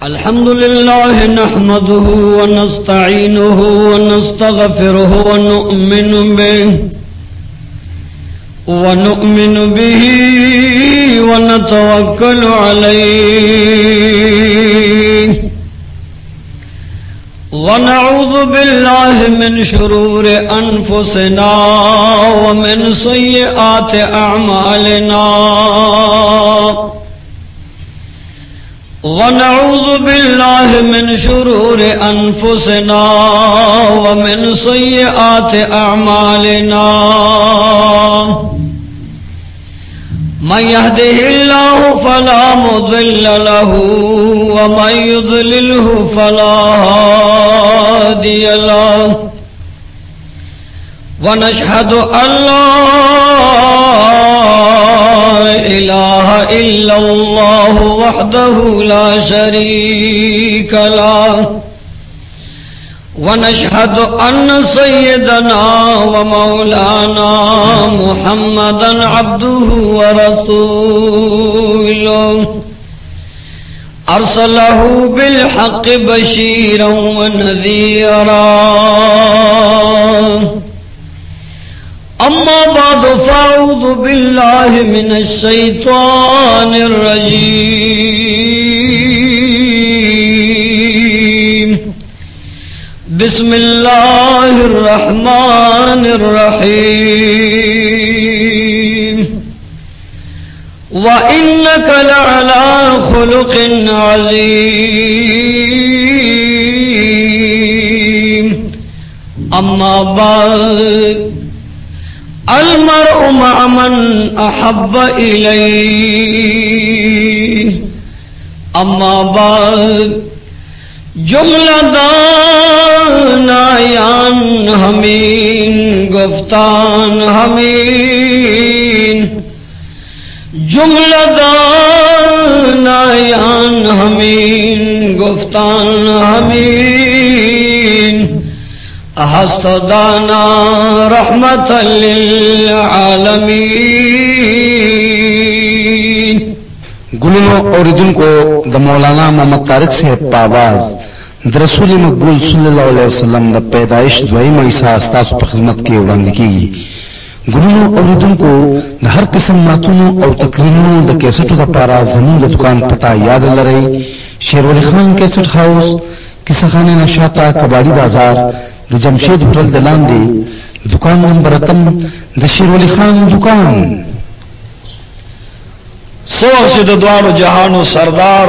अल्हम्दुलिल्लाह नहमदुहु व नस्तईनुहु व नस्तगफिरुहु व नु'मिनु बिही व नतवक्कलु अलैहि व नऊज़ु बिल्लाहि मिन शुरूरि अनफुसिना व मिन सय्यिआति अअमालिना वनऊज़ु बिल्लाहि मिन शुरूरि अनफुसिना व मिन सय्यिआति अअमालिना मन यहदिहिल्लाहु फला मुदिल्ल लहु व मन युद्लिलहु फला हादिय लहु व नशहदु अल्ला इलाहा इल्लल्लाहु वहदहु ला शरीक लहु व नशहदु अन्न सय्यदना व मौलाना मुहम्मदन अब्दुहु व रसूलुहु अरसलहु बिल हक़्क़ि बशीरन व नज़ीरा अम्मा बाद फ़अऊज़ु बिल्लाहि मिनश शैतानिर रजीम बिस्मिल्लाहिर रहमानिर रहीम व इन्नका लअला खुलुक़िन अज़ीम अम्मा बाद अलमरउ मअ मन अहब्ब इलैहि अम्मा बाद जुमला दानायान हमीन गुफ्तान हमीन जुमला दानायान हमीन गुफ्तान हमीन हस्तदाना रहमतल लिल आलमीन। गुलनो औरिदुन को द मौलाना मोहम्मद तारिक से पावाज रसूल मकबूल सल्लल्लाहु अलैहि वसल्लम द पैदाइश द्वई मईसा अस्तास पर खिदमत के उड़ान की गुलनो औरिदुन को हर किस्म मातूनों और तकरीरों द कैसेटों द पारा जमीन द दुकान पता याद ल रही शेरवली खान कैसेट हाउस किसाखाने नशाता कबाड़ी बाजार द जमशेद होटल दलान दे दुकान नंबर रकम द शेरवली खान दुकान सोहद द्वार जहानो सरदार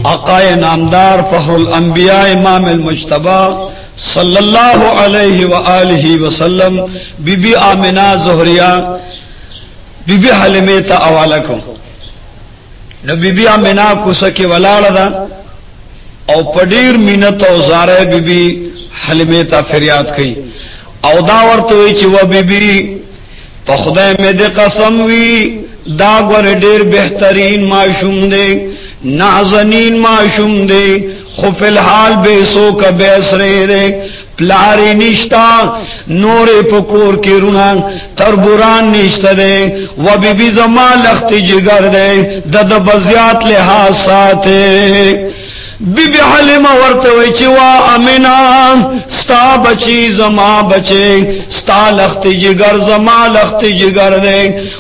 आकाए नामदार फखरुल अंबिया इमाम मुज्तबा सल्लल्लाहु अलैहि व आलिहि वसल्लम बीबी आमिना ज़ुहरिया बीबी हलिमे ता हवाला को न बीबी आमिना कुसके वलाड़ा और पडीर मिनत और ज़ारे बीबी हलिमे ता फरियाद कई और दावर तो वह बीबी पखुदा में दे कसम वी दागर डेर बेहतरीन माशूम दे नाजनीन माशूम दे खो फिलहाल बेसो का बेसरे दे प्लारी निश्ता नोरे पकोर के रुना तरबुरान निश्ता दे वह बीबी जमा लख्ती जिगर दे दद बजियात लिहाज साथे बीबी हलिमा वर्ते वा अमीना स्ता बची जमा बचे स्ता लख्ती जिगर जमा लख्ती जिगर दे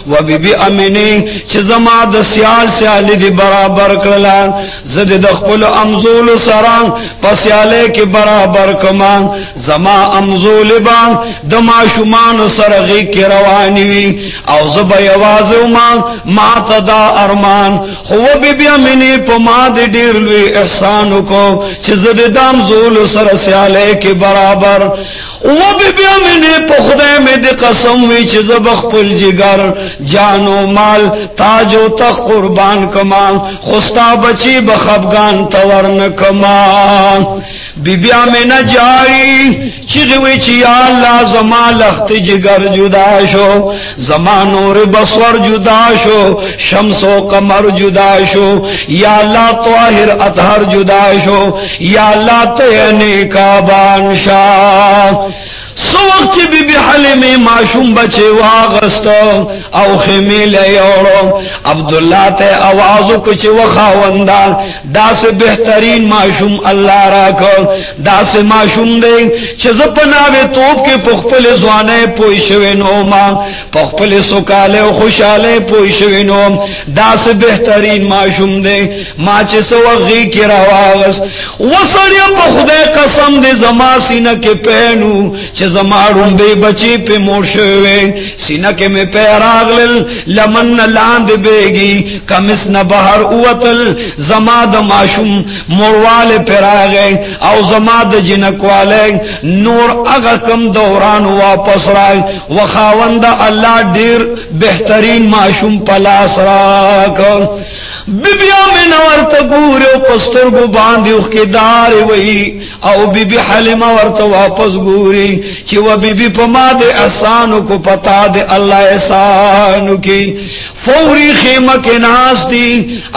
व बीबी अमीनी च जमा द सियाल सियाली दी बराबर कला जद दखल अमजूल सरा पसियाले के बराबर कमा जमा अमजूल बा दमा शुमान सरगी के रवानी वी औ जब आवाज मा तदा अरमान हो बीबी अमीनी पमा दे डेरलवी को चिज़द दाम ज़ूल सर स्याले के बराबर वो बीबी मैंने पुखदे में दे कसम हुई चिज़ बखपुल जिगर जानो माल ताजो तक कुर्बान कमा खुस्ता बची बखबगान तवर न कमा बीबिया में न जाई चिगवी चिया अल्लाह जमा लख्त जिगर जुदाशो जमा नूर बसवर जुदाशो शम्सो कमर जुदाशो या अल्लाह ताहिर अतहर जुदाशो या अल्लाह तयने का बानशाह سو وخت چې بی بی حلیمه معشوم بچي واغست او خمیل یوړو عبد الله ته आवाज وکړ چې وخاوندا داسې بهترین معشوم الله راکو داسې معشوم دی چې زپناوي توپ کې پخپل ځوانه پوي شوي نو ما پخپل سوکاله او خوشاله پوي شوي نو داسې بهترین معشوم دی ما چې سوغي کې راواغس وسړیا په خدای قسم دې زما سینه کې پهنو چې زما رومبه بچي په مور شوي سینه کې مې پیراغل لمن لاند بیگی کمس نه بهر اوتل زما د معشوم مورواله پراغه او زما د جنکواله نور هغه کم دوران واپس راي وخاوند الله ډیر بهترین معشوم پلاس راک بیا میں نورت گورو پسترگو باندی اخکدار وئی او بی بی حلیمہ ورت واپس گوری چی و بی بی پما دے احسانو کو پتا دے اللہ احسانو کی فوری خیمہ کے ناس دی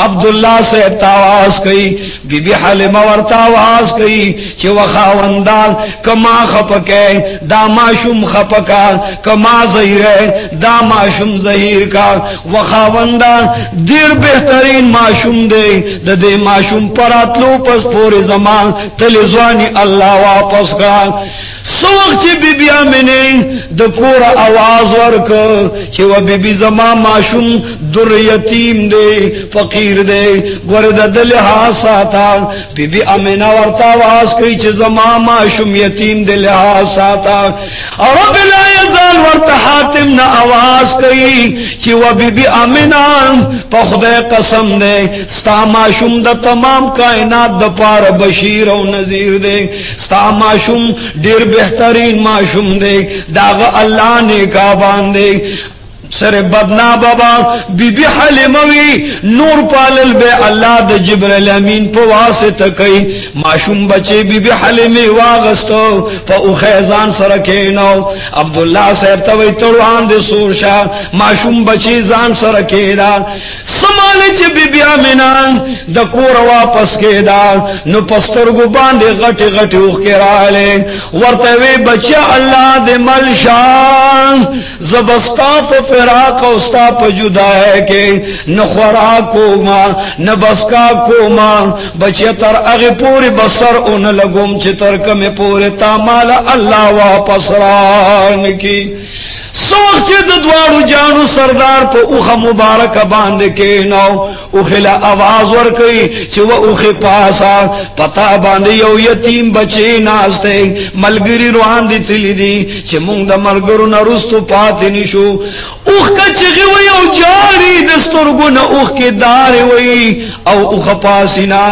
عبداللہ سے تاواز کئی بی بی حلیمہ ورت آواز کئی چی و خاوندان کما خپکے دا معشوم خپکا کما زہیرے دا معشوم زہیر کا و خاوندان دیر بہترین معشوم دے د دې معشوم پراتلو پس پورې زمان تلزوانی الله واپس کا سوخ چې بی بی امنه د کور आवाज ورک چې و بی بی زما معشوم در یتیم دی فقیر دی ورده د لحاظ ساته بی بی امنه ورته आवाज کوي چې زما معشوم یتیم دی لحاظ ساته رب لا یزال ورته حاتم نه आवाज کوي چې و بی بی امنه په خدای قسم دی ستا معشوم د تمام کائنات د پاره بشیر او نذیر دی ستا معشوم ډیر بہترین معشوم دے داغ اللہ نے کا باندے سر بدنا بابا بی بی حلیموی نور پالل بے اللہ د جبرائیل امین په واسطه کوي معشوم بچے بی بی حلیمه واغستو په اوخیزان سره کینو عبد الله صاحب ته وی تړوان د سورشا معشوم بچی ځان سره کیدا سمال چې بی بی امینان د کور واپس کیدا نو پسترګو باندې غټي غټي اوخ کراله ورته وی بچا الله د ملشان زبستا په فراق او ستا په جدای کې نخورا کوما نبسکا کوما بچی تر هغه پوری بسر اون لګوم چې تر کومه پوری تا مال الله واپس ران کی سوچ چې د دوارو جانو سردار په اوخه مبارک باندې کې نو اوخلا आवाज ور کوي چې و اوخه پاسا پتا باندې یو یتیم بچی ناشته ملګری روان دي تللی دي چې مونږ د ملګرو نرستو پاتې نشو اوخ کچغي و یو جاری د سترګو نه اوخ کې دار وي او اوخه پاسینا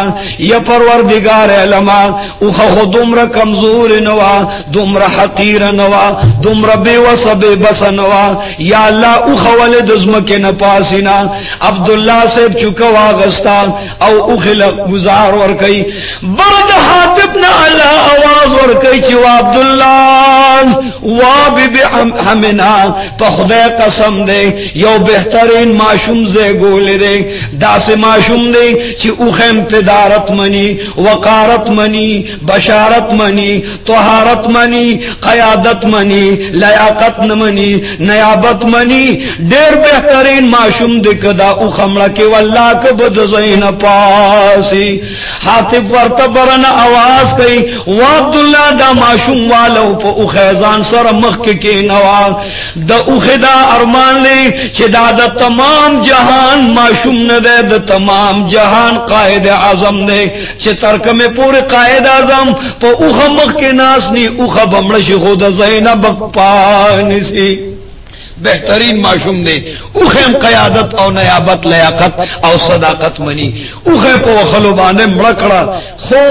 یا پروردگار علما اوخه خودمره کمزور نوا دومره حقیر نوا دومره بے وسبه بسنوا یا الله اوخه ولد زمکه نه پاسینا عبد الله صاحب چوکا واغستا او اوخه گزار ور کوي برد حاتب نه الله आवाज ور کوي چې عبد الله وا بی حمنا په خدای قسم دی یو بهترین معشوم زه ګول دی داسې معشوم دی چې اوخم پدارت منی وقارت منی بشارت منی طهارت منی قیادت منی لیاقت منی نیابت منی ډیر بهترین معشوم دی کدا اوخمړه کې والله کبد زین پاسی حاتب ورته برنه आवाज کوي و عبد الله دا معشوم والو په اوخیزان سره مخ کې نوا د اوخدا ارمان لې چې دا د تمام جهان معشوم نه ده د تمام جهان قائد اعظم دی چې ترکمه پورے قائد اعظم په اوخه مخ کې ناس ني اوخه بمړ شي خود زینب پانسی بہترین معشوم دے اوخیم قیادت او نیابت لیاقت او صداقت منی اوخے پا وخلو بانے مڑکڑا خو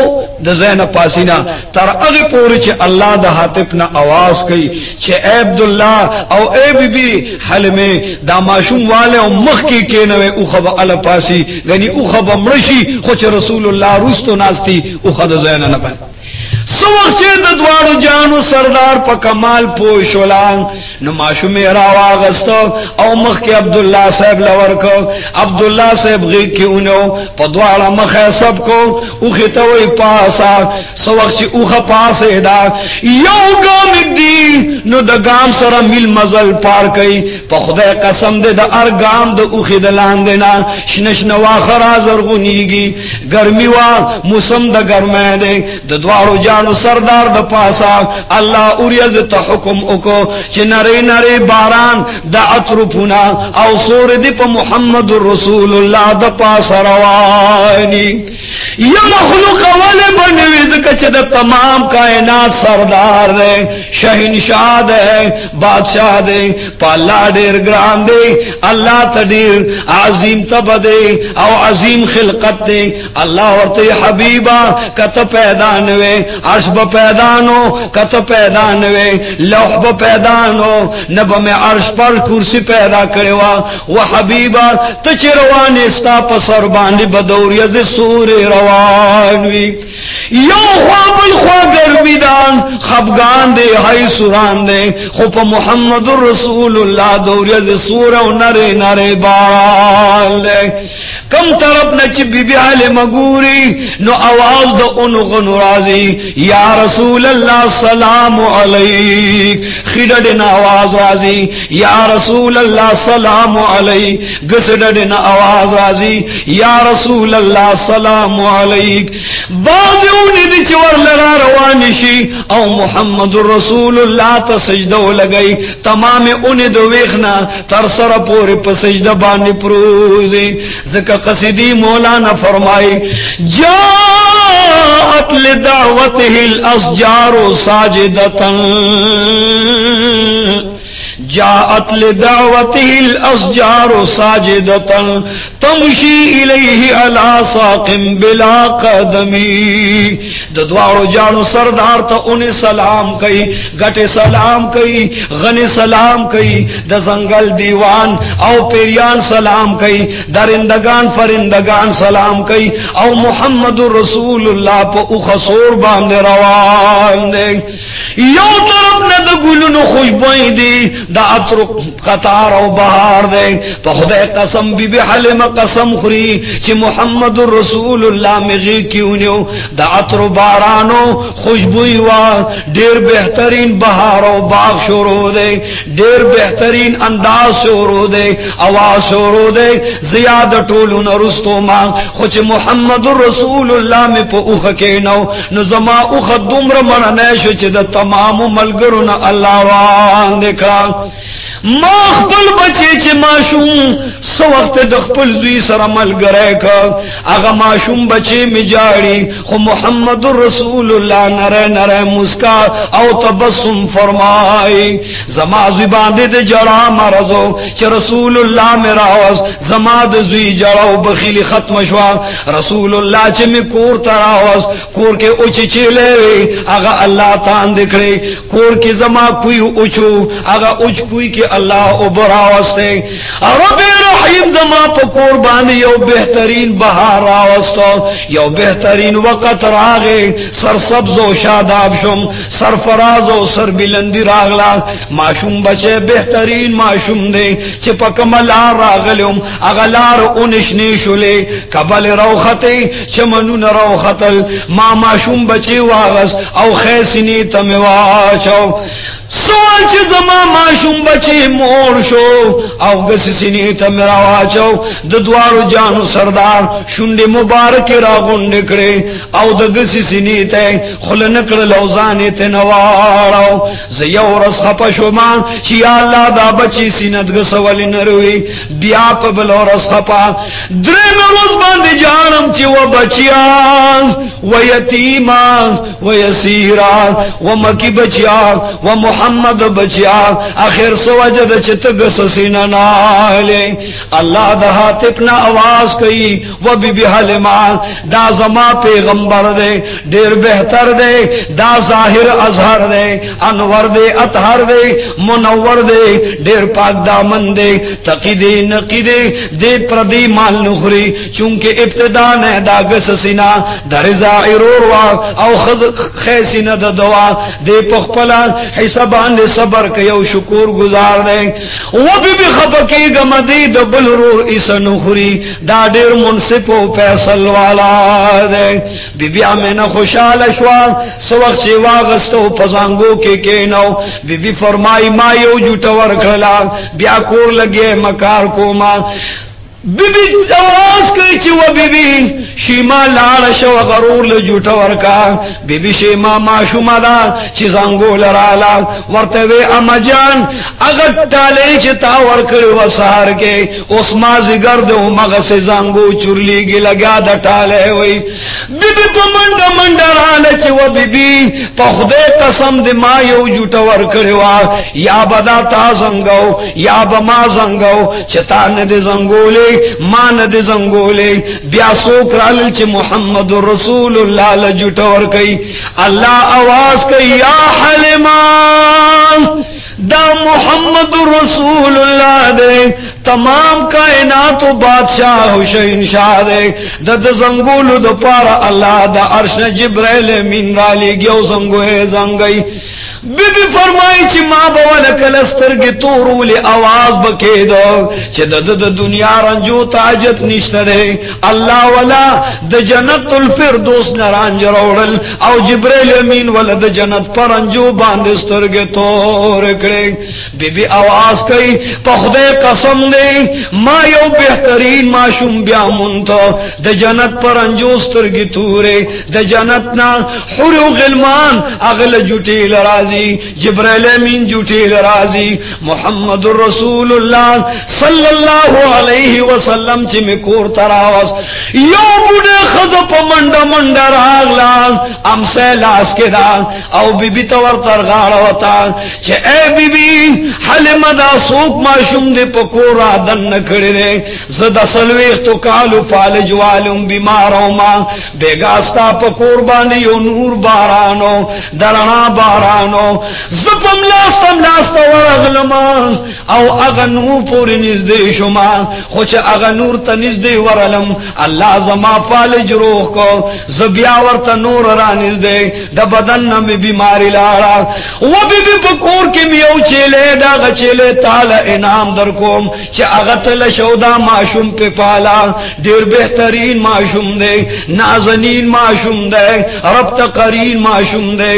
د زینب پاسینا تر اغی پوری چے اللہ دا حاتفنا آواز کئی چے اے عبداللہ او اے بی بی حلمے دا معشوم والے او مخ کی کینوے اوخہ با علا پاسی یعنی اوخہ با مڑشی خوچ رسول اللہ روستو ناستی اوخہ دا زینب نبا سو وخت د دواړو جانو سردار په کمال پوښولان نو ماشومه را واغستو او مخ کې عبد الله صاحب لورکو عبد الله صاحب غي کېونو په دواړه مخه سب کو او خطوي پاسا سو وخت اوخه پاسه دا یو ګام دی نو د ګام سره مل مزل پار کوي په خدای قسم دې د ارګام د اوخه د لاندې نه شنشنه واخره زرغونیږي ګرمي وا موسم د ګرمه دی د دواړو جانو سردار د پاسا الله اوریز ته حکم وکړو چې نری نری باران د عطرفنا او سور دی په محمد رسول الله د پاس رواني یا مخلوق ولی بنوی ذکر چه دا تمام کائنات سردار دے شہنشاہ دے بادشاہ دے پالا دیر گران دے اللہ تا دیر عظیم تب دے او عظیم خلقت دے اللہ ورطی حبیبہ کت پیدانوے عرش پیدانو کت پیدانوے لوح پیدانو نب میں عرش پر کرسی پیدا کروا و حبیبہ تچروانی استا پسر باندی بدوریز سور روانوی یو خواب الخوا گرمی دان خبگان دے ہائی سوران دے خوب محمد رسول اللہ دوریز سور و نرے نرے بال دے کم طرف نچ بی بی حال مگوری نو آواز دا انو غنو رازی یا رسول اللہ سلام علیک خیڈن آواز رازی یا رسول اللہ سلام علیک گسڈن آواز رازی یا رسول اللہ سلام علیک بازی اونی دی چور لرا روانشی او محمد رسول اللہ تا سجدو لگئی تمام اونی دو ویخنا تر سر پوری پا سجدہ بانی پروزی ذکر قصیدی مولانا فرمائی جاءت لدعوته الاشجار ساجدتا جاءت لدعوته الاشجار ساجدتا تمشي الیہ علی ساق بلا قدمی د دوارو جانو سردار تا انہیں سلام کئی گٹے سلام کئی غنی سلام کئی د زنگل دیوان او پیریان سلام کئی درندگان فرندگان سلام کئی او محمد رسول اللہ پا اخصور باندے روان دے یو طرف نہ د گلونو خوشبوئی دی دا عطر قطار او بہار دے پا خدا قسم بی بی حلم قسم خری چی محمد رسول اللہ مغی کیونیو دا عطر بارانو خوشبوئی وا دیر بہترین بہار او باغ شروع دے دیر بہترین انداز شروع دے آواز شروع دے زیاد ٹولو نرستو ماں خوچ محمد رسول اللہ میں پا اوخ کینو نظما اوخ دمر مننیشو چی دا تمام ملگرون اللہ روان دکھا ما خپل بچی چې ماشوم سو وخت د خپل زوی سره ملګری کا هغه ماشوم بچی می جاړي خو محمد رسول الله نره نره مسکا او تبسم فرمای زما زوی باندې د جړا مرزو چې رسول الله میرا واس زما د زوی جړاو بخیلی ختم شوا رسول الله چې می کور تراوس کور کې اوچ چیلې هغه الله تان دکړي کور کې زما کوی اوچو هغه اوچ کوی کې اللہ ابرا واسطے رب رحیم زما پا قربان یو بہترین بہار راوستو یو بہترین وقت راغے سر سبز و شاداب شم سرفراز و سر بلندی راغلا معشوم بچے بہترین معشوم دے چپا کملار راغلیم اغلار انشنی شلے کبل روختے چمنون روختل ما معشوم بچے واغس او خیسنی تمواچو سوال چې زما ماشوم بچی مور شو او غس سینې ته میرا واچو د دوارو جانو سردار شونډې مبارک را غونډ کړي او د غس سینې ته خلن کړه لوزانې ته نواړو زه یو ورځ خپه شوم چې یا الله دا بچی سینت غسول نروي بیا په بل ورځ خپه درې ورځ باندې جانم چې و بچیان و یتیمان و یسیرا و مکی بچیان و محمد بچیا اخر سوجد چتگ سسینا نالے اللہ دا حاتفنا آواز کئی و بی بی حلمہ دا زما پیغمبر دے دیر بہتر دے دا ظاہر اظہر دے انور دے اطہر دے منور دے دیر پاک دامن دے تقی دے نقی دے دے پردی مال نخری چونکہ ابتدا نے دا گس سینا دا رضا اروروا او خیسینا دا دعا دے پخپلا حسابان دے صبر کیو شکور گزار دے و بی بی خبکی گمدی دا بلرور ایسا نخری دا دیر منصف و پیسل والا دے بی بی آمین خوشحال شوال سوخ چی واغستو پزانگو کے کینو بی بی فرمائی ما یو جوٹا ورکلا بیا کور لگے مکار کو ما بی بی آواز کئی چی و بی بی شیما لال شو غرور لجوٹا ورکا بی بی شیما ما شما دا چی زنگو لرالا ورتوی اما جان اگر ٹالے چی تا ورکر و سہر کے اس مازی گردو مغس زنگو چرلی گی لگا دا ٹالے ہوئی بی بی پا منڈا منڈا رالا چی و بی بی پا خدے قسم دی ما یو جوٹا ورکر و یا بدا تا زنگو یا بما زنگو چی تا ندی زنگو لے ما ندی زنگو لے بیا سوکرا چ محمد رسول اللہ لجٹور کئی اللہ آواز کئی یا حلمان دا محمد رسول اللہ دے تمام کائنات و بادشاہ حسین شاہ دے دا زنگول دا پارا اللہ دا عرش جبریل من رالی گیو زنگوے زنگئی بی بی فرمائی چی ما بولا کلستر کی تورولی آواز بکی دو چی دا دنیا رنجو تاجت نشتا دے اللہ والا دا جنت الفردوس نرانج روڑل او جبریل امین والا دا جنت پر رنجو باندستر کی تور کرے بی بی آواز کئی پا خدے قسم دے ما یو بہترین ما شم بیا منتو دا جنت پر رنجوستر کی تورے دا جنتنا حر و غلمان اغل جوٹی لرازی جبریل امین جوٹی لرازی محمد رسول اللہ صلی اللہ علیہ وسلم چی مکور تراوس یو بوڑے خزپ منڈا منڈا راغلا ام سے لاس کے دا او بی بی تور ترغاڑا ہوتا چی اے بی بی حلم دا سوک ما شم دے پکورا دن نکڑی دے زد سلویخ تو کالو فالج والم بیماروں ما بیگاستا پکور بانی یو نور بارانو درنا بارانو زپم لاستا ورغلما او اغا نور پوری نزدی شما خوچ اغا نور تا نزدی ورلم اللہ زما فالج روح کو زبیاور تا نور را نزدی دا بدن نمی بیماری لارا و بی بی پکور کی میو چیلے دا غا چیلے تالا انعام در کوم چی اغا تل شودا معشوم پی پالا دیر بہترین معشوم دے نازنین معشوم دے رب تقرین معشوم دے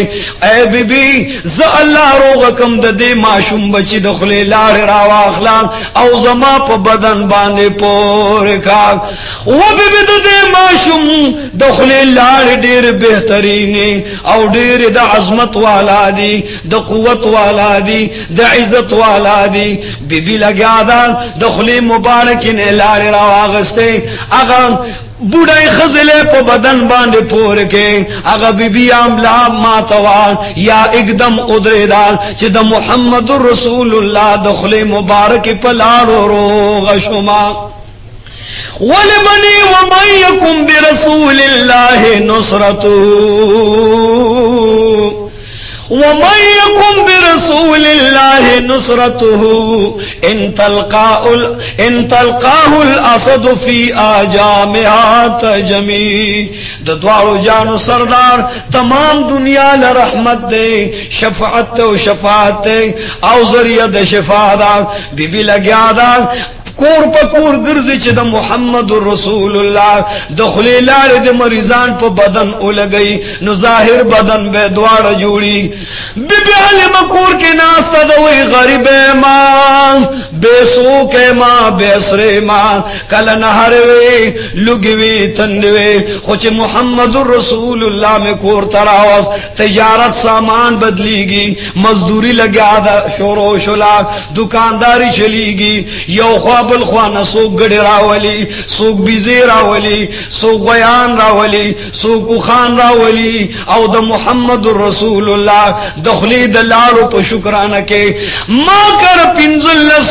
اے بی بی ز اللہ روغکم د دې ماشوم بچی دخلی لار راو اخلا او زما په بدن باندې پور کا و بی بی د دې ماشوم دخلی لار ډیر بهترین او ډیر د عظمت والا دی د قوت والا دی د عزت والا دی بی بی لگا دا دخلی مبارک نه لار راو اغسته اغه بوڑای خزلے پا بدن باندے پور کے اگا بی بی عملاب ماتوا یا اقدم ادرے دا چی دا محمد رسول اللہ دخل مبارک پلارو رو غشما ولمنی ومن یکم برسول اللہ نصرتو ومن يكن برسول الله نصرته ان تلقاه الاسد في آجامها تجمي د دوارو جانو سردار تمام دنیا لرحمت دے شفاعت و شفاعت دے او ذریعہ د شفاعت بی بی لگیا دا کور پا کور گرزی چی دا محمد رسول اللہ دخلی لار دا مریضان پا بدن اولگئی نو ظاہر بدن بے دوار جوڑی بی بی علم کور کی ناستا دوئی غریب ماں بے سوک ماں بے سر ماں کل نہروی لگوی تندوی خوچ محمد رسول اللہ میں کور تراوز تجارت سامان بدلی گی مزدوری لگا دا شورو شلا دکانداری چلی گی یو خواب بل خوانه سوق ګډي راولي سوق بيزي راولي سوق غيان راولي سوق خان راولي او د محمد رسول الله دخلي د لاړو په شکرانه کې ما کر پنځلس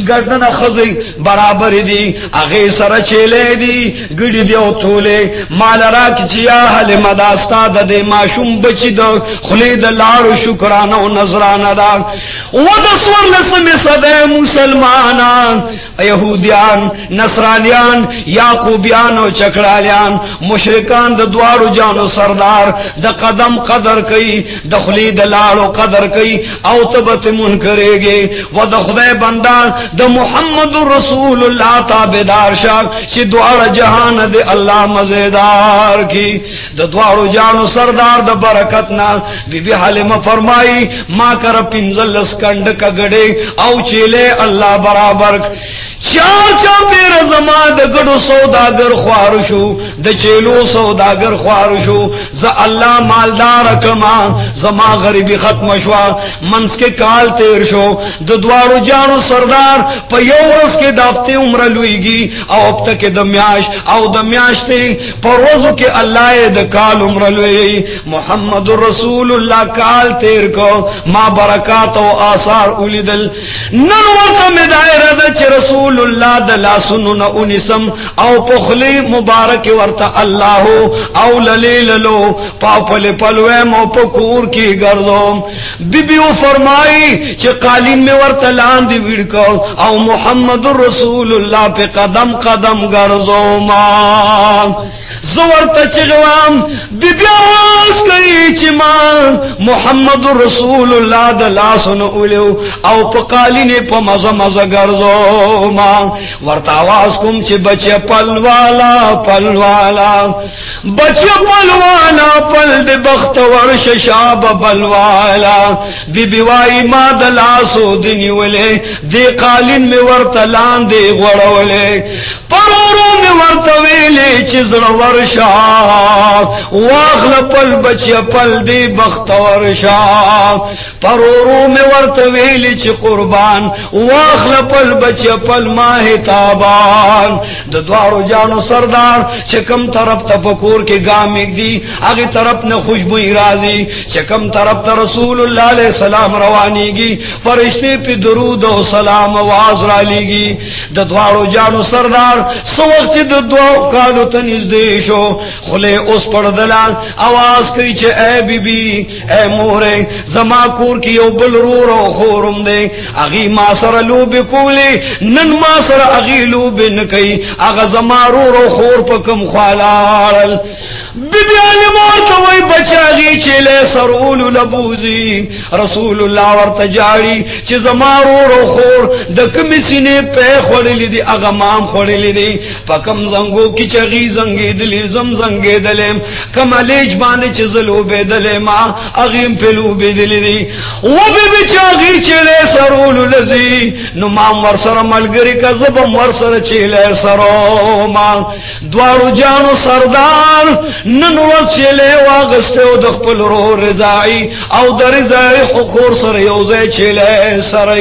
ګردنه خزي برابر دي هغه سره چيلې دي ګډي دی او ټوله مال راک چې اهل مداستا د ماشوم بچي د خلي د لاړو شکرانه او نظرانه دا و د سورلسمه صدې مسلمانان يهوديان نصرانيان يعقوبيان او چکړالیان مشرکان د دوارو جانو سردار د قدم قدر کوي د خلی د لاړو قدر کوي او تبت منکرېږي و د خدای بندا د محمد رسول الله تابعدار شه چې دوار جهان د الله مزیدار کی د دوارو جانو سردار د برکتنا بی حلیمه فرمایي ما کر پنځل سکند کګړې او چيله الله برابر چا پیر زما د ګډو سوداګر خوار شو د چيلو سوداګر خوار شو ز الله مالدار کما زما غریبی ختم شو منس کې کال تیر شو د دوارو جانو سردار په یو ورځ کې دافته عمر لويږي او اب تک د میاش او د میاشتې په ورځو کې الله د کال عمر لوي محمد رسول الله کال تیر کو ما برکات او آثار اولیدل نن ورته مدایره د رسول الله د لاسونو اونسم او پخلی مبارک ورته الله او للیللو پاپل پلوم او پکور کی ګرځوم بیبیو فرمای چې قالین می ورته لاندې وړکو او محمد رسول الله په قدم قدم ګرځوم زورته چغوام بیبیاس کوي چې ما محمد رسول الله د لاسونو اولو او په قالینه په مزه مزه ګرځو ما ورته आवाज کوم چې بچي پلوالا پلوالا بچي پلوالا پل د بخت ورش شاب پلوالا بیبي وای ما د لاسو دنیولې دی قالین می ورته لاندې غړولې پرورو می ورته ویلې چې زړه ورشا واخل پل بچي پل دی بخت ورشا پرورو می ورته ویلې چې قربان واخل پل بچي پل ماه تابان د دوارو جانو سردار چې کم طرف ته پکور کې ګامګ دی هغه طرف نه خوشبوئی راځي چې کم طرف ته رسول الله علیه السلام روانيږي فرشتي په درود او سلام आवाज را لېږي د دوارو جانو سردار سو وخت د دوه کالو ته نږدې شو خله اوس پړدلا आवाज کوي چې اے بیبي اے مورې زما کور کې یو بل رو خورم دی اغي ما سره لوب کولی نن ما سره اغي لوب نه کوي اغه زما رو خور په کم خالال بیبی علمات وای بچاږي چې له سرول لبوزي رسول الله ورته جاړي چې زما رو خور د کم سینې په خړلې دي اغه مام خړلې دي پکم زنګو کی چغي زنګې دلې زم زنګې دلم کمالېج باندې چې زلو به دلې ما اغیم په لو به دلې دي و به بچاږي چې له سرول لذي نو ما ور سره ملګری کذب ور سره چې له سرو ما دوارو جانو سردار نن ورځ چې له واغستو د خپل روح رضای او د رضای حقوق سره یو ځای چې له سره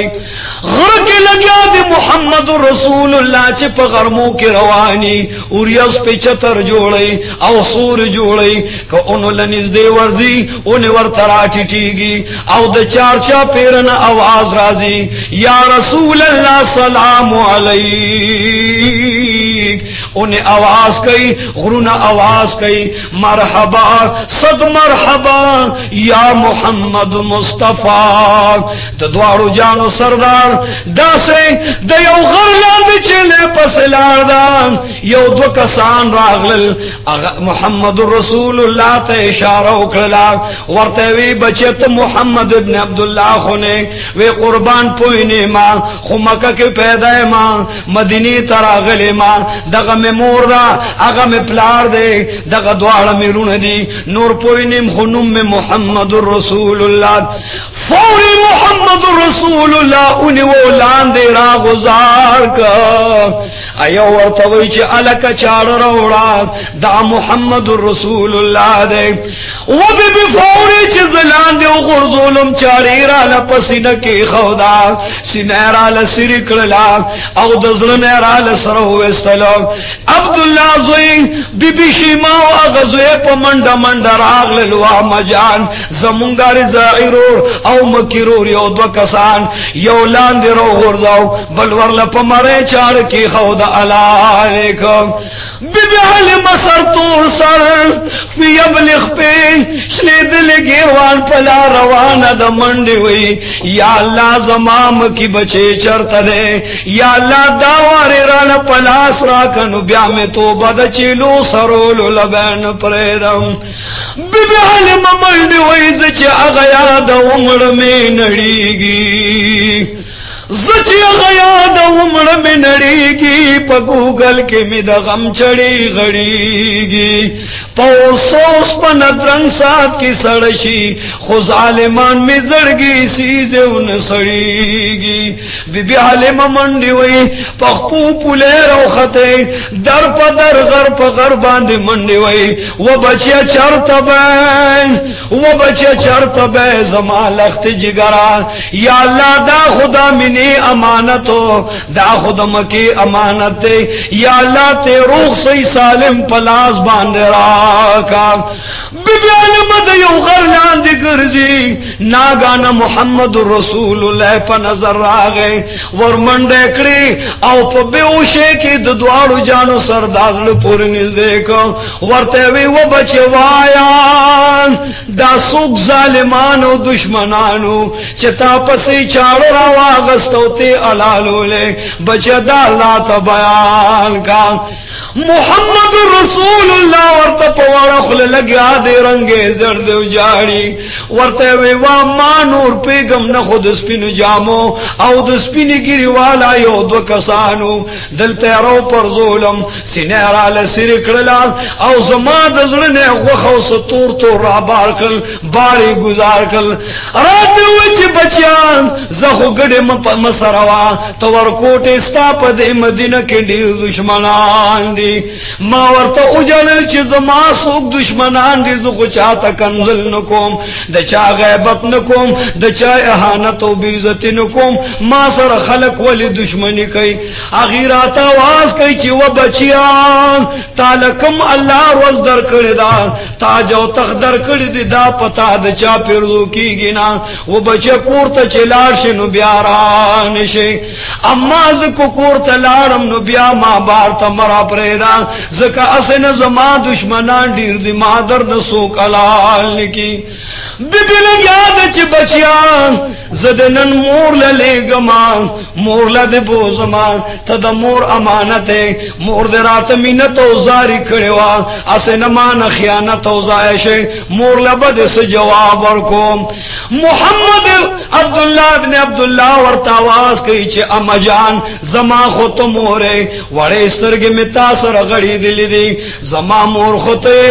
غره کې لګیا دی محمد رسول الله چې په غرمو کې رواني اوریاس په چتر جوړي او سور جوړي که اونو لنیز دی ورزي اون ورته راټیږي او د چارچا پیرنه आवाज راځي یا رسول الله سلام علیک اون आवाज کوي غرونه आवाज کوي مرحبا صد مرحبا یا محمد مصطفی د دوارو جانو سردار داسې د یو غر لاندې چې له پسلار دا یو دو کسان راغلل محمد رسول الله ته اشاره وکړه ورته وی بچت محمد ابن عبد الله خونه وی قربان پوینه ما خو مکه کې پیدا ما مدینه ته راغله ما دغه مور دا هغه می پلار دی دغه دواړه میرونه دي نور پوینم خنوم محمد رسول الله فوری محمد رسول الله اونې ولاندې را گزار کا ایو ورته وی چې الک چاړه راوړه دا محمد رسول الله دی و بی فوري چې زلان دی غرزولم چاړي را لپسینه کې خودا سینه را لسری کړلا او د زړه را لسره وستلو عبد الله زوی بی شیما او غزوی په منډه منډه راغل وا مجان زمونږه رضائرور او مکرور یو دو کسان یو لاندې رو غرزاو بل ورله په مړې چاړ کې خودا علیکم بی علم سر تور سر فی ابلغ پی شلید لگیروان پلا روانه د منډي وی یا الله زمام کی بچے چرته ده یا الله دا واره رانه پلاس را کنو بیا مې توبه د چلو سرول لبن پردم بی علم منډي وی چې هغه یاد عمر مې نړیږي زچی غیاد عمر میں نڑیگی پا گوگل کے می دا غم چڑی غڑیگی پوسوس پا ندرنگ سات کی سڑشی خوز عالمان میں زڑگی سیزے ان سڑیگی بی بی عالم منڈی وی پخپو پولے رو خطے در پا در غر پا غر باندی منڈی وی و بچیا چرت بے زمان لخت جگرا یا اللہ دا خدا من امانتو دا خود مکی امانت دے یا اللہ تے روح سی سالم پلاس باندے راکا بی بی علم دیو غرلان دی گرزی ناگانا محمد رسول اللہ پا نظر راگے ورمنڈے کڑی او پا بیوشے کی ددوارو جانو سردازل پوری نزدے کو ورتے وی و بچے وایان دا سوک ظالمانو دشمنانو چتا پسی چاڑو را واغستو تے علالو لے بچے دا اللہ تا بیان کا محمد رسول اللہ ورطا پوارا خل لگیا دے رنگے زرد جاری ورطا ویوا ما نور پیگم نخو دسپین جامو او دسپین گیری والا یو دو کسانو دل تیرو پر ظلم سینیرا لسیر کرلا او زمان دزلنے وخو ستور تو رابار کل باری گزار کل رات وچ بچیان زخو گڑی مسروا تور کوٹ استاپ دے مدینہ کے دیر دشمنان دی ما ورته اوجل چې زما سوک دشمنان دي زه خو چاته کنزل نکوم د چا غیبت نکوم د چا اهانت او بیزت نکوم ما سره خلق ولی دشمنی کوي اغیرات आवाज کوي چې و بچیان تعلقم الله روز در کړی دا تاج او تخت در کړی دی دا پتا د چا پیرو کیږي نه و بچی کور ته چلاړ شنو بیا را نشي اما ز کو کور ته لاړم نو بیا ما بار ته مرا پرېدا زکا اسن زما دشمنان ډیر دی ما درد سو کلال کی بی بی لگیا چی بچیان زدنن مور للیگما مور لد بوزما تا دا مور امانت ہے مور دی رات مینت او زاری کڑیوا اسن مان خیانت او زائش مور لبد اس جواب ورکو محمد عبداللہ ابن عبداللہ ورتاواز کئی چی اما جان زما خود مورے وڑے استرگی میں تاثر غڑی دلی دی زما مور خودے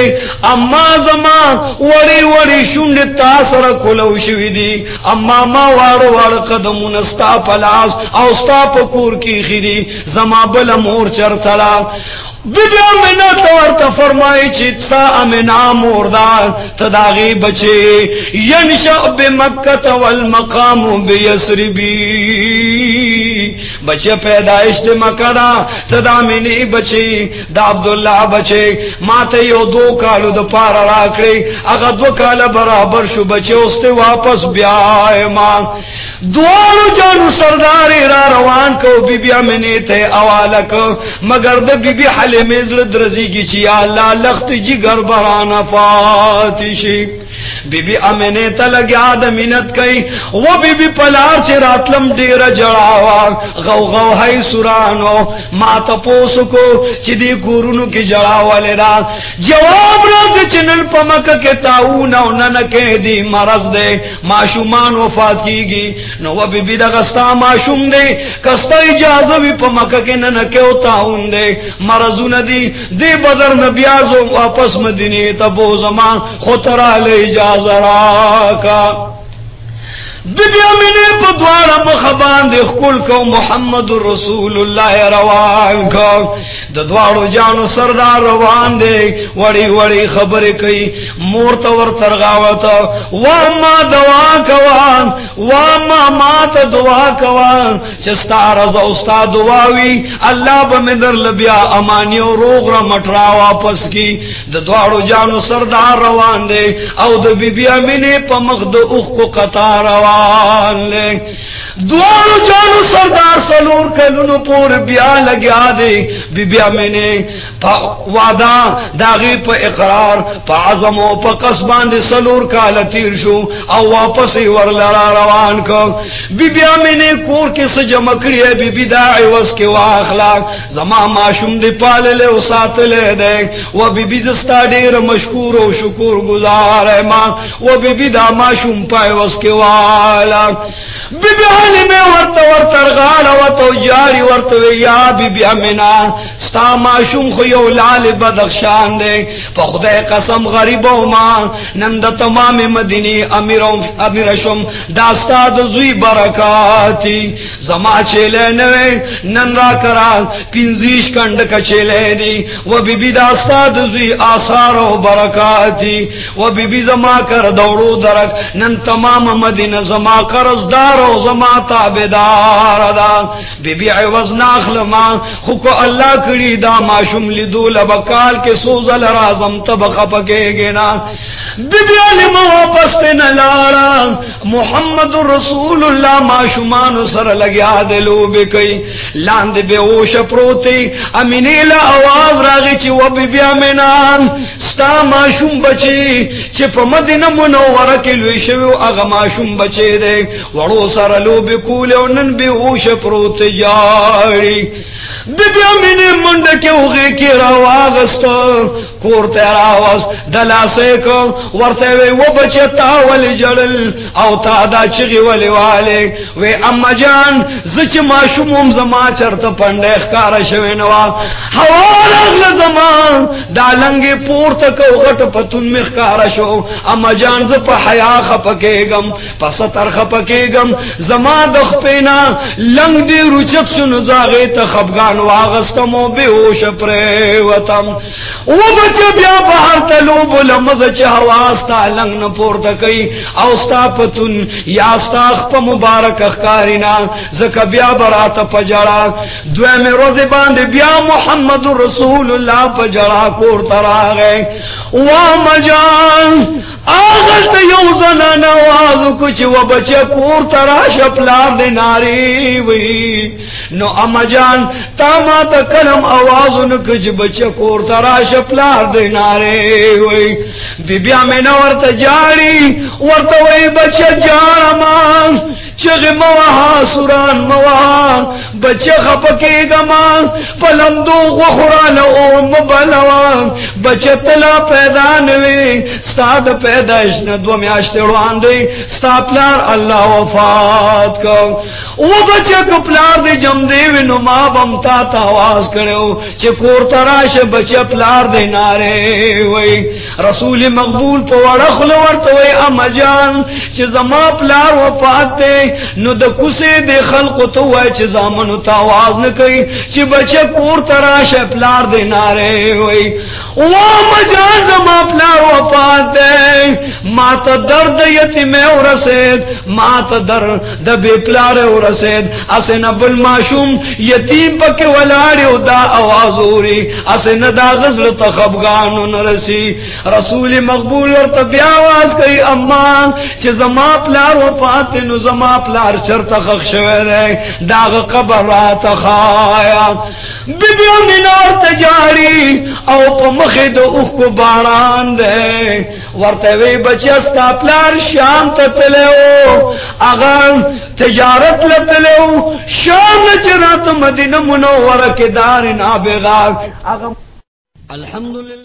اما زما وڑی وڑی شنڈ تاثر کلو شوی دی اما ما وارو وار قدمون ستا پلاس او ستا پکور کی خیدی زما بل مور چرتلا بی امنا تورتا فرمائی چیتا امنا مردا تداغی بچے ینشأ بمکت والمقام بیسربی بچے پیدائش دے مکڑا تدامنی بچے دا عبداللہ بچے ماتے یو 2 کالو دا پارا راکڑی اگا 2 کال برابر شو بچے استے واپس بیائے ماں دوارو جانو سرداری را روان کو بی بی امنی تے اوالا کو مگر دا بی بی حلمی زلد رزی کی چی اللہ لخت جگر برانا فاتشی بی بی امنی تا لگیا دا منت کئی وہ بی بی پلار چی راتلم دیر جڑاوا غو غو ہے سرانو ما تا پوسو کو چی دی کورونو کی جڑاوا لیدا جواب راز چنن پمک کے تاؤنو ننکے دی مرض دے معشومان وفات کی گی نو و بی بی دا غستا معشوم دے کستا اجازہ بھی پمک کے ننکے و تاؤن دے مرضو ندی دی بدر نبیازو واپس مدینی تا بو زمان خطرہ لے اجازہ راکا بی امینه په دواړه مخ باندې خپل کو محمد رسول الله روان کو د دواړو جانو سردار روان دی وړي وړي خبرې کوي مور ته ور ترغاوته وا ما دعا کوا وا ما ته دعا کوا چې ستاره ز استاد دعاوي الله به مدر لبیا امانی او روغ را مټرا واپس کی د دواړو جانو سردار روان دی او د بی امینه په مخ د اوخ کو قطار روان لے دوارو جانو سردار سلور کلونو پور بیا لگیا دے بی بیا میں نے وعدہ داغی پا اقرار پا عظم و پا قصبان دے سلور کالا تیر شو او واپسی ورلرا روان کو بی بیا میں نے کور کے سجمکڑی ہے بی بی داعی وز کے واخلاق زمان معشوم دے پالے لے و سات لے دے و بی بی زستا دیر مشکور و شکور گزار ہے ماں و بی بی دا معشوم پائے وز کے واخلاق بی بی حالی میں ورطرغال وطو جاری ورطوی یا بی بی امنا ستا معشوم خویو لال بدخشان دے پا خدای قسم غریبو ما نند تمام مدینی امیرشم داستا دزوی برکاتی زما چیلے نوے نن را کرا پینزیش کندکا چیلے دی و بی بی داستا دزوی آثار و برکاتی و بی بی زما کر دوڑو درک نن تمام مدینہ زما قرض دار و زما تابدار دا بی بی عوض ناخل ما خوکو اللہ کری دا معشوم لیدو لبکال کے سوزل رازم طبقہ پکے گنا بی بی علم واپس تین لارا محمد رسول اللہ معشومان سر لگیا دلو بکئی لاند بے اوش پروتی امینی آواز راغی چی و بی بی امینان ستا معشوم بچی چی پا مدینہ منورہ لوی شویو اغا معشوم بچے دے وڑو سر لو بکولے ونن بے اوش پروت جاری بی بی امینی منڈ کے اغی کی رواغستا کور تیراوز دلاسے کو ورتے وی و بچے تاولی جڑل او تادا چغی ولی والے وی اما جان زچ معشومم زما چرت پنڈے اخکار شوینوا حوال اغل زمان دا لنگی پورتا کو غٹ پتن مخکار شو اما جان زپا حیا خپکے گم پستر خپکے گم زمان دخ پینا لنگ دی روچت سنو زاغی تخبگان واغستمو بے ہوش پریوتم او بچے بیا بہر تلوب لمز چه ہواستا لنگ نپورتا کئی اوستا پتن یا استاخ پا مبارک اخکارینا زکا بیا براتا پجڑا دوے میں روزی باندے بیا محمد رسول اللہ پجڑا کورتا را گئے وام جان آغلت یو زنان آوازو کچھ و بچے کورتا را شپلار دے ناری وی نو اما جان تا ما تا کلم آوازو نکج بچے کورتا را شپلار دے نارے وی بی بیا میں نورتا جاری ورتا وی بچے جارا مان چغی مواہا سوران مواہا بچے خپکی گمان پلمدو غخرال اون مبلوان بچے تلا پیدا نوی ستاد پیدایش ندو میاشتے روان دی ستا پلار اللہ وفات کو وہ بچے کو پلار دی جم دیوی نو ما بمتا تا آواز کرو چے کور تراش بچے پلار دی نارے وی رسول مقبول پا وڑخل ورطوی اما جان چے زما پلار وفات دی نو د کوسه د خلق تو وای چې زامنو ته आवाज نه کوي چې بچه کور تراشه پلار دی ناره وای وا مجان زما پلار وفات دی ما ته درد یتیم ورسید ما ته درد د بی پلار ورسید اسنه بل معشوم یتیم پکې ولاړ او دا आवाज اوري اسنه دا غزل تخبغان نرسي رسول مقبول ورته بیا आवाज کوي اما چې زما پلار وفات نو زما پلار چرته خخ شوی دی داغه قبر را تخایا بی بی امینار تجاری او پا مخید اوخ کو باران دے ورطے وی بچی استا پلار شام تتلیو اگر تجارت لتلیو شام نچرات مدینہ منورہ کے دار نابغاق الحمدللہ